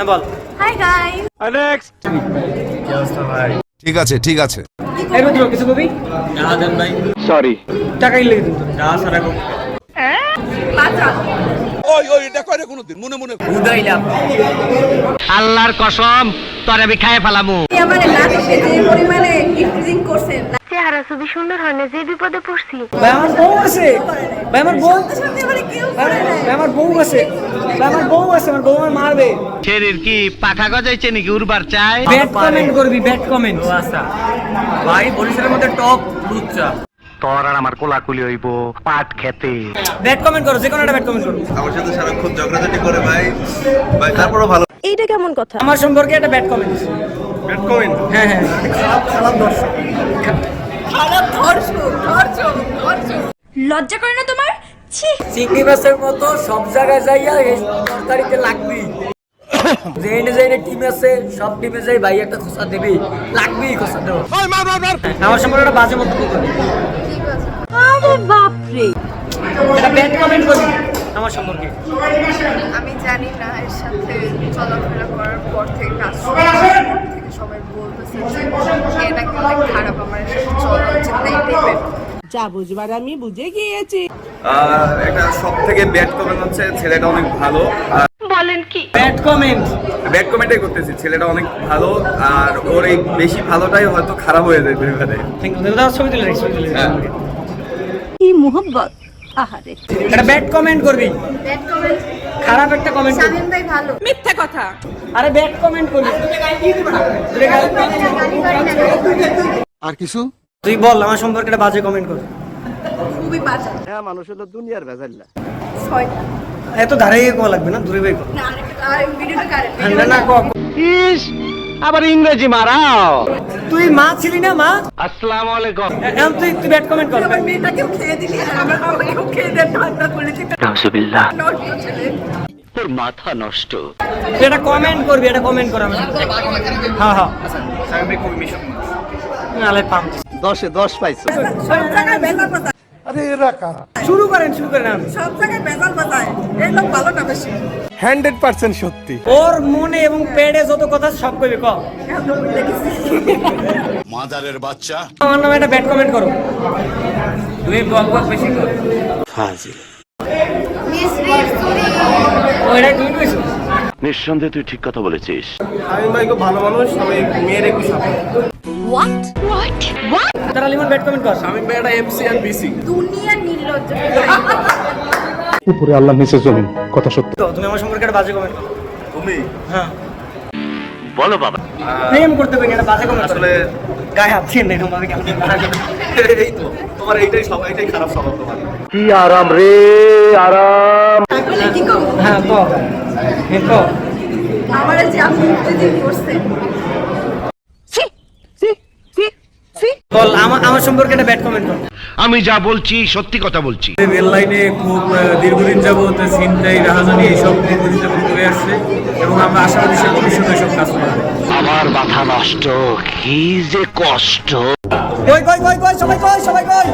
বল। Hi guys. Next. কি অবস্থা ভাই? ঠিক আছে ঠিক আছে। এই রুদ্র কিছু কবি? না দেন ভাই। সরি। টাকাই লেগে দিন তো। না সারা কম। বাচ্চা। ওই ওই এটা কইরে কোনদিন মনে মনে উদাইলাম। আল্লাহর কসম তোর আমি খায় ফেলামু। আমার নাটকে যে পরিমাণে গিফটিং করছেন না। চেহারা খুবই সুন্দর হয় না, যে বিপদে পড়ছি। ভাই আমার বউ আছে। ভাই আমার বউ। সত্যি মানে কেউ করে না। ভাই আমার বউ আছে। ভাই আমার বউ আছে, আমার বউ আমার মারবে। শরীর কি পাখা গজাইছে নাকি উড়বার চাই? ব্যাড কমেন্ট করবি, ব্যাড কমেন্ট। আচ্ছা ভাই বরিশালের মধ্যে টপ লুচ্চা। তোর আর আমার কোলাকুলি হইব পাট খেতে। ব্যাড কমেন্ট করো, যে কোনো একটা ব্যাড কমেন্ট করো। আমার সাথে সারাক্ষণ ঝগড়াঝাটি করে ভাই ভাই তারপরও ভালো। এইটা কেমন কথা? আমার সম্পর্কে একটা ব্যাড কমেন্ট। Bad comment. হ্যাঁ হ্যাঁ, খারাপ দর্শক। খারাপ ধর্ষক। লজ্জা করে না তোমার? ছি। চিংড়ি মাছের মতো সব জায়গায় যাইয়া এই তরকারিতে লাগবি। যেনে টিম আছে, সব টিমে যাই ভাই একটা খোসা দেবি, লাগবি খোসা দেব। আমার সম্পর্কে একটা বাজে মন্তব্য করবি। আরে বাপ রে। একটা ব্যাড কমেন্ট করবি আমার সম্পর্কে। আমি জানি না এর সাথে চলাফেরা করার পর থেকে কাজ শুরু করার পর থেকে সবাই বলতেছে যে এ নাকি অনেক খারাপ, আমার এর সাথে চলা উচিত না, এই টাইপের। যা বুঝবার আমি বুঝে গিয়েছি। একটা সব থেকে ব্যাড কমেন্ট হচ্ছে ছেলেটা অনেক ভালো। বলেন কি? Bad comment. ব্যাড কমেন্টই করতেছি, ছেলেটা অনেক ভালো আর ওর এই বেশি ভালোটাই হয়তো খারাপ হয়ে যায় দুইবারে। থ্যাংক ইউ দাদা, ছবি তুলে রাখি, ছবি তুলে রাখি। কি মোহব্বত। আহারে। একটা ব্যাড কমেন্ট করবি, ব্যাড কমেন্ট। খারাপ একটা কমেন্ট করবি। শামীম ভাই ভালো। মিথ্যা কথা। আরে ব্যাড কমেন্ট করবি। আর কিছু তুই বল আমার সম্পর্কে একটা বাজে কমেন্ট কর। খুবই বাজে। হ্যাঁ, মানুষ হলো দুনিয়ার ভেজাল্লা। 6টা। এত ধারে কোয়া লাগবে না, দূরে ভাই কর। না আরেকটা আর ভিডিওটা কারেন্ট। না না ক। ইস আবার ইংরেজি মারাও। তুই মা ছিলি না মা? আসসালামু আলাইকুম। এখন তুই ব্যাড কমেন্ট কর। আমার মেয়েটাকেও খেয়ে দিলি আর আমার বাবাকেও খেয়ে দেন, ঠান্ডা করে দিতে। নাউজুবিল্লাহ। নষ্ট ছেলে। তোর মাথা নষ্ট। তুই একটা কমেন্ট করবি, একটা কমেন্ট কর আমার। হ্যাঁ হ্যাঁ। শামীম ভাই খুবই মিশুক মানুষ। নালে পাম। 10-এ 10 পাইছো। সব জায়গায় বেজাল বাজায়। শুরু করেন আমি। সব জায়গায় বেজাল বাজায়। এই লোক ভালো না বেশি। 100% সত্যি। ওর মনে এবং পেটে যত কথা সব কইবে ক। মাদারের বাচ্চা। আমার নামে একটা ব্যাড কমেন্ট করো। তুই বক বক বেশি কর। মিসরি সুরি। ওইটা তুই কইছো। নিঃসন্দেহে তুই ঠিক কথা বলেছিস। শামীম ভাই খুব ভালো মানুষ, সবাই মেয়ের একটু সাপোর্ট। তারা লিমন ব্যাড কমেন্ট কর। শামীম ভাই একটা এফসি আর বিসি। দুনিয়া নির্লজ্জ। উপরে আল্লাহ নিচে জমিন, কথা সত্য। তো তুমি আমার সম্পর্কে একটা বাজে কমেন্ট করো। তুমি হ্যাঁ, বলো বাবা। প্রেম করতে হবে একটা বাজে কমেন্ট আসলে গায়ে হাত দিয়ে নেই তোমাকে কেমন এই তো তোমার এইটাই খারাপ স্বভাব তোমার। কি আরাম রে আরাম। তাহলে কি করব? হ্যাঁ ক। হ্যাঁ ক। আমার যে আপনি ইফতিজিং করছেন। বল আমার সম্পর্কে একটা ব্যাড কমেন্ট কর। আমি যা বলছি সত্যি কথা বলছি। রেল লাইনে খুব দীর্ঘদিন যাবত ছিনতাই রাহাজানি এইসব দীর্ঘদিন যাবত করে আসছে এবং আমরা আশাবাদী সে ভবিষ্যতে সব কাজ করবে। আমার মাথা নষ্ট, কি যে কষ্ট। কই সবাই কই